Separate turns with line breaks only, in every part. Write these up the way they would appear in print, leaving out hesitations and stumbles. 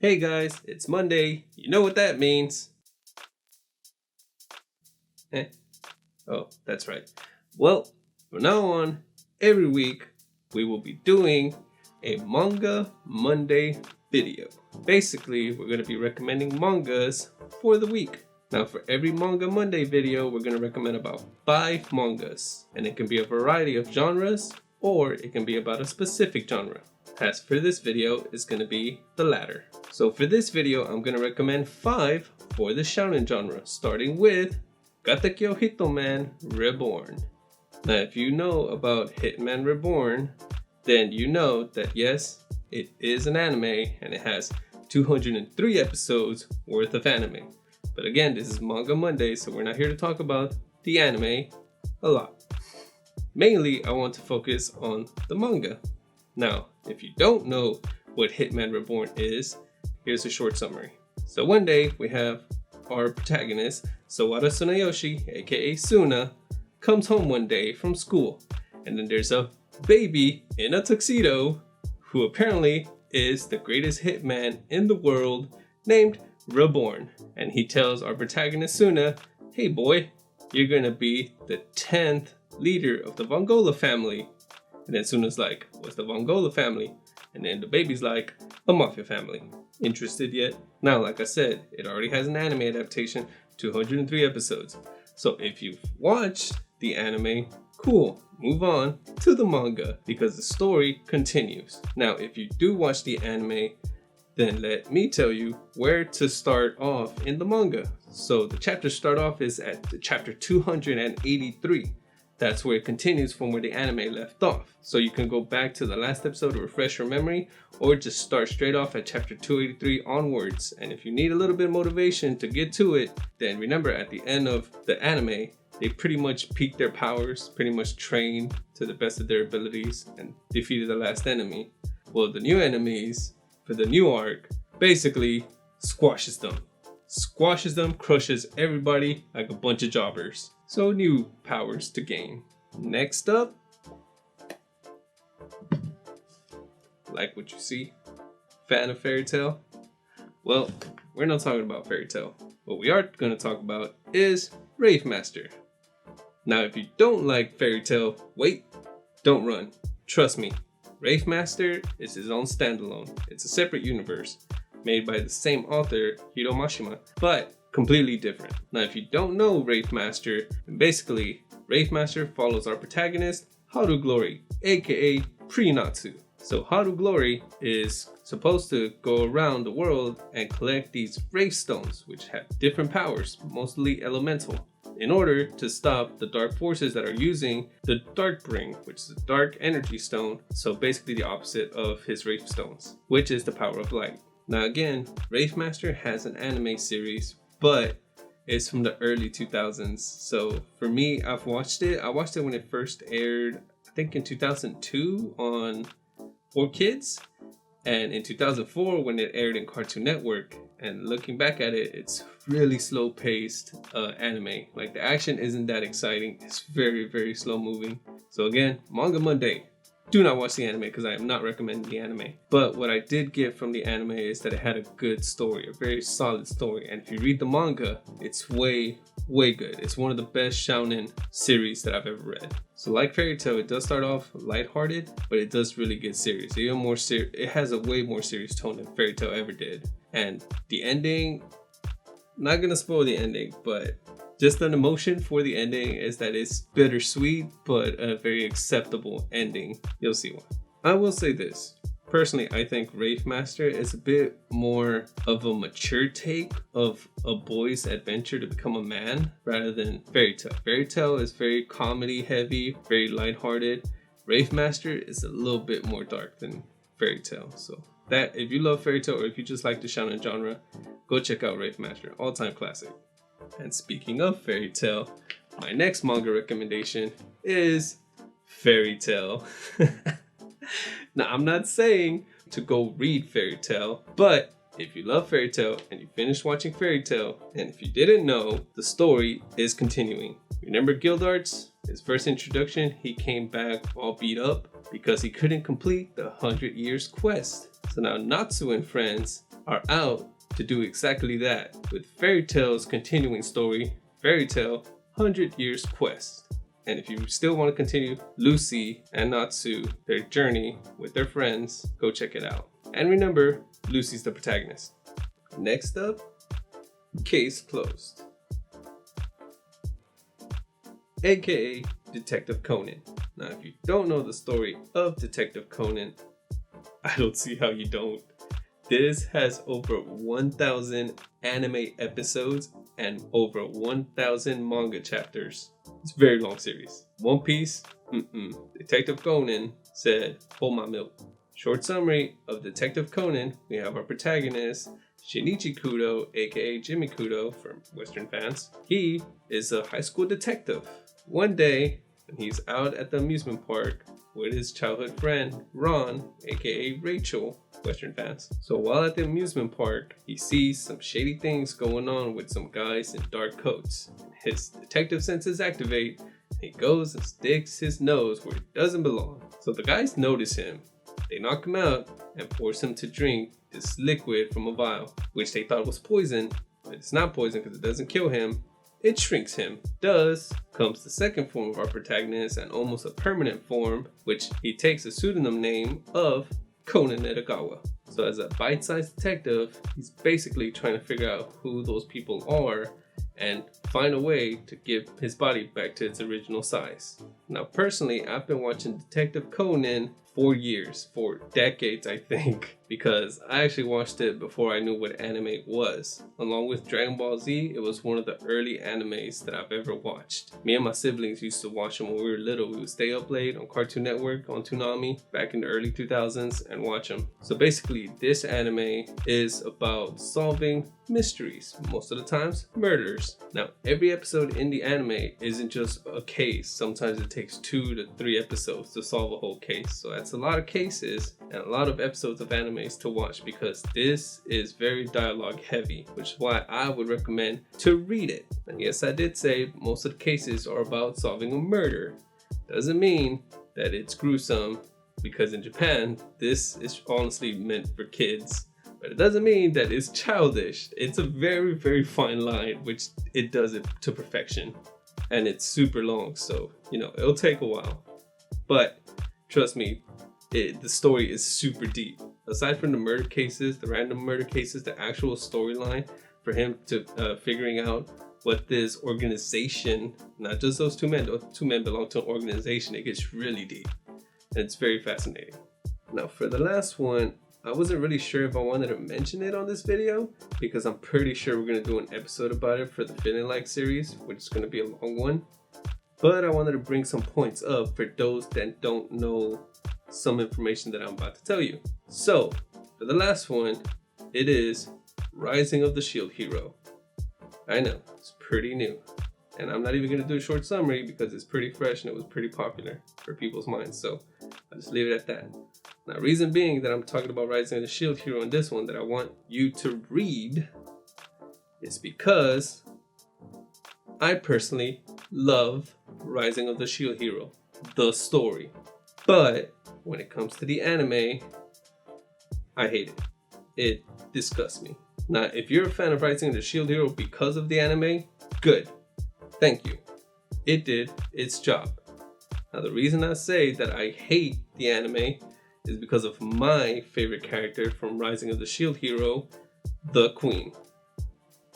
Hey guys, it's Monday. You know what that means. Oh, that's right. Well, from now on, every week, we will be doing a Manga Monday video. Basically, we're going to be recommending mangas for the week. Now, for every Manga Monday video, we're going to recommend about 5 mangas. And it can be a variety of genres, or it can be about a specific genre. As for this video, it's going to be the latter. So for this video, I'm going to recommend 5 for the shounen genre, starting with Katekyo Hitman Reborn. Now, if you know about Hitman Reborn, then you know that yes, it is an anime and it has 203 episodes worth of anime. But again, this is Manga Monday, so we're not here to talk about the anime a lot. Mainly, I want to focus on the manga. Now, if you don't know what Hitman Reborn is, here's a short summary. So one day, we have our protagonist, Sawada Tsunayoshi, aka Suna, comes home one day from school. And then there's a baby in a tuxedo who apparently is the greatest hitman in the world named Reborn. And he tells our protagonist Suna, hey boy, you're gonna be the 10th leader of the Vongola family. And then Suna's like, what's the Vongola family? And then the baby's like, a mafia family. Interested yet? Now, like I said, it already has an anime adaptation, 203 episodes. So if you've watched the anime, cool, move on to the manga because the story continues. Now, if you do watch the anime, then let me tell you where to start off in the manga. So the chapters start off is at the chapter 283. That's where it continues from where the anime left off. So you can go back to the last episode to refresh your memory, or just start straight off at chapter 283 onwards. And if you need a little bit of motivation to get to it, then remember at the end of the anime, they pretty much peaked their powers, pretty much trained to the best of their abilities, and defeated the last enemy. Well, the new enemies for the new arc basically squashes them, crushes everybody like a bunch of jobbers. So new powers to gain. Next up, like what you see? Fan of Fairy Tail? Well, we're not talking about Fairy Tail. What we are going to talk about is Rave Master. Now, if you don't like Fairy Tail, wait, don't run. Trust me, Rave Master is his own standalone. It's a separate universe made by the same author, Hiro Mashima, but completely different. Now, if you don't know Rave Master, basically, Rave Master follows our protagonist, Haru Glory, aka Pre-Natsu. So Haru Glory is supposed to go around the world and collect these Rave Stones, which have different powers, mostly elemental, in order to stop the dark forces that are using the Dark Bring, which is a dark energy stone, so basically the opposite of his Rave Stones, which is the power of light. Now again, Rave Master has an anime series, but it's from the early 2000s. So for me, I've watched it. I watched it when it first aired, I think in 2002 on 4Kids, and in 2004 when it aired in Cartoon Network. And looking back at it, it's really slow paced anime. Like the action isn't that exciting. It's very, very slow moving. So again, Manga Monday. Do not watch the anime because I am not recommending the anime. But what I did get from the anime is that it had a good story, a very solid story. And if you read the manga, it's way, way good. It's one of the best shounen series that I've ever read. So like Fairy Tail, it does start off lighthearted, but it does really get serious. It has a way more serious tone than Fairy Tail ever did. And the ending, not gonna spoil the ending, but just an emotion for the ending is that it's bittersweet, but a very acceptable ending. You'll see why. I will say this. Personally, I think Rave Master is a bit more of a mature take of a boy's adventure to become a man rather than Fairy Tail. Fairy Tail is very comedy heavy, very lighthearted. Rave Master is a little bit more dark than Fairy Tail. So that, if you love Fairy Tail or if you just like the shonen genre, go check out Rave Master, all-time classic. And speaking of Fairy Tail, my next manga recommendation is Fairy Tail. Now, I'm not saying to go read Fairy Tail, but if you love Fairy Tail and you finished watching Fairy Tail, and if you didn't know, the story is continuing. Remember Gildarts? His first introduction, he came back all beat up because he couldn't complete the 100 Years quest. So now Natsu and friends are out to do exactly that with Fairy Tail's continuing story, Fairy Tail 100 Years Quest. And if you still want to continue Lucy and Natsu, their journey with their friends, go check it out. And remember, Lucy's the protagonist. Next up, Case Closed, aka Detective Conan. Now, if you don't know the story of Detective Conan, I don't see how you don't. This has over 1,000 anime episodes and over 1,000 manga chapters. It's a very long series. One Piece? Detective Conan said, hold my milk. Short summary of Detective Conan, we have our protagonist, Shinichi Kudo, aka Jimmy Kudo for Western fans. He is a high school detective. One day, when he's out at the amusement park with his childhood friend, Ron, aka Rachel, Western fans. So while at the amusement park, he sees some shady things going on with some guys in dark coats. His detective senses activate, and he goes and sticks his nose where it doesn't belong. So the guys notice him. They knock him out and force him to drink this liquid from a vial, which they thought was poison, but it's not poison because it doesn't kill him. It shrinks him. Thus comes the second form of our protagonist, and almost a permanent form, which he takes a pseudonym name of Conan Edogawa. So as a bite-sized detective, he's basically trying to figure out who those people are and find a way to give his body back to its original size. Now personally, I've been watching Detective Conan for years, for decades I think, because I actually watched it before I knew what anime was. Along with Dragon Ball Z, it was one of the early animes that I've ever watched. Me and my siblings used to watch them when we were little. We would stay up late on Cartoon Network, on Toonami, back in the early 2000s and watch them. So basically, this anime is about solving mysteries, most of the times murders. Now, every episode in the anime isn't just a case. Sometimes it takes 2 to 3 episodes to solve a whole case. So that's a lot of cases and a lot of episodes of animes to watch, because this is very dialogue heavy, which is why I would recommend to read it. And yes, I did say most of the cases are about solving a murder. Doesn't mean that it's gruesome, because in Japan, this is honestly meant for kids. But it doesn't mean that it's childish. It's a very, very fine line, which it does it to perfection. And it's super long, so, it'll take a while. But trust me, the story is super deep. Aside from the murder cases, the random murder cases, the actual storyline for him to figuring out what this organization, not just those two men belong to an organization, it gets really deep. And it's very fascinating. Now for the last one, I wasn't really sure if I wanted to mention it on this video, because I'm pretty sure we're going to do an episode about it for the Feeling Like series, which is going to be a long one. But I wanted to bring some points up for those that don't know some information that I'm about to tell you. So, for the last one, it is Rising of the Shield Hero. I know, it's pretty new. And I'm not even going to do a short summary because it's pretty fresh and it was pretty popular for people's minds. So, I'll just leave it at that. Now, reason being that I'm talking about Rising of the Shield Hero in this one that I want you to read is because I personally love Rising of the Shield Hero, the story. But when it comes to the anime, I hate it. It disgusts me. Now, if you're a fan of Rising of the Shield Hero because of the anime, good. Thank you. It did its job. Now, the reason I say that I hate the anime is because of my favorite character from Rising of the Shield Hero, the Queen.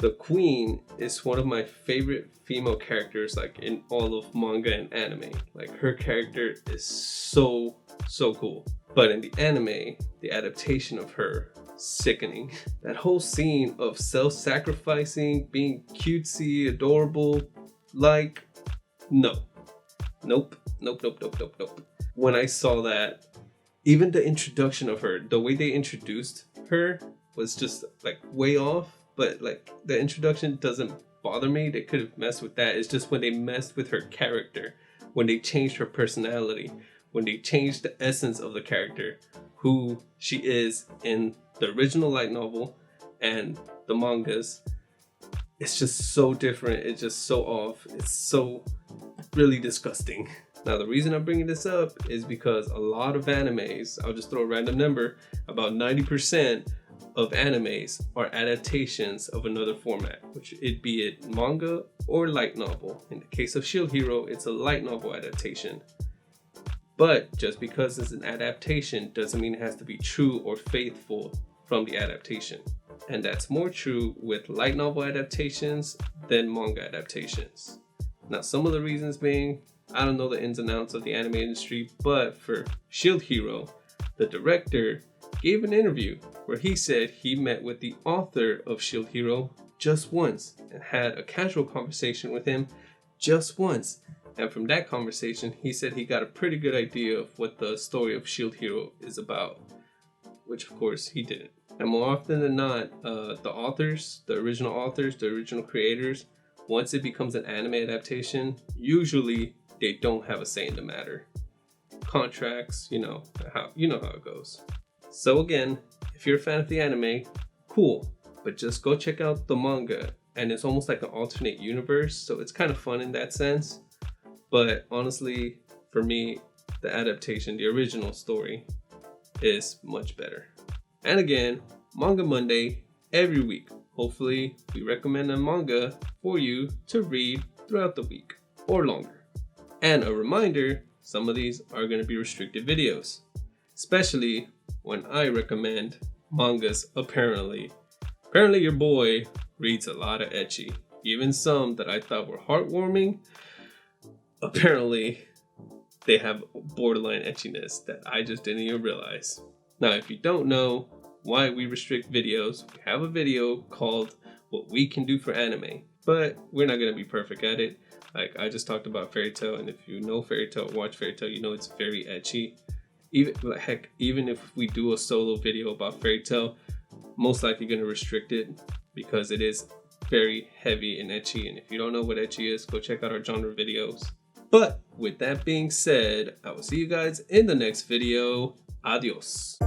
The Queen is one of my favorite female characters, like in all of manga and anime. Like, her character is so cool. But in the anime, the adaptation of her, sickening. That whole scene of self-sacrificing, being cutesy, adorable, like, no. Nope. When I saw that, even the introduction of her, the way they introduced her was just like way off. But like, the introduction doesn't bother me. They could have messed with that. It's just when they messed with her character, when they changed her personality, when they changed the essence of the character, who she is in the original light novel and the mangas. It's just so different. It's just so off. It's so really disgusting. Now, the reason I'm bringing this up is because a lot of animes, I'll just throw a random number, about 90% of animes are adaptations of another format, which it be it manga or light novel. In the case of Shield Hero, it's a light novel adaptation. But just because it's an adaptation doesn't mean it has to be true or faithful from the adaptation. And that's more true with light novel adaptations than manga adaptations. Now, some of the reasons being, I don't know the ins and outs of the anime industry, but for Shield Hero, the director gave an interview where he said he met with the author of Shield Hero just once and had a casual conversation with him just once. And from that conversation, he said he got a pretty good idea of what the story of Shield Hero is about, which of course he didn't. And more often than not, the authors, the original creators, once it becomes an anime adaptation, usually they don't have a say in the matter. Contracts, you know how it goes. So again, if you're a fan of the anime, cool, but just go check out the manga, and it's almost like an alternate universe, so it's kind of fun in that sense. But honestly, for me, the adaptation, the original story, is much better. And again, Manga Monday every week. Hopefully, we recommend a manga for you to read throughout the week or longer. And a reminder, some of these are going to be restricted videos, especially when I recommend mangas. Apparently your boy reads a lot of ecchi, even some that I thought were heartwarming. Apparently they have borderline etchiness that I just didn't even realize. Now, if you don't know why we restrict videos, we have a video called What We Can Do for Anime, but we're not going to be perfect at it. Like I just talked about Fairy Tail, and if you know Fairy Tail, watch Fairy Tail, you know it's very ecchi. Even if we do a solo video about Fairy Tail, most likely going to restrict it because it is very heavy and ecchi. And if you don't know what ecchi is, go check out our genre videos. But with that being said, I will see you guys in the next video. Adios.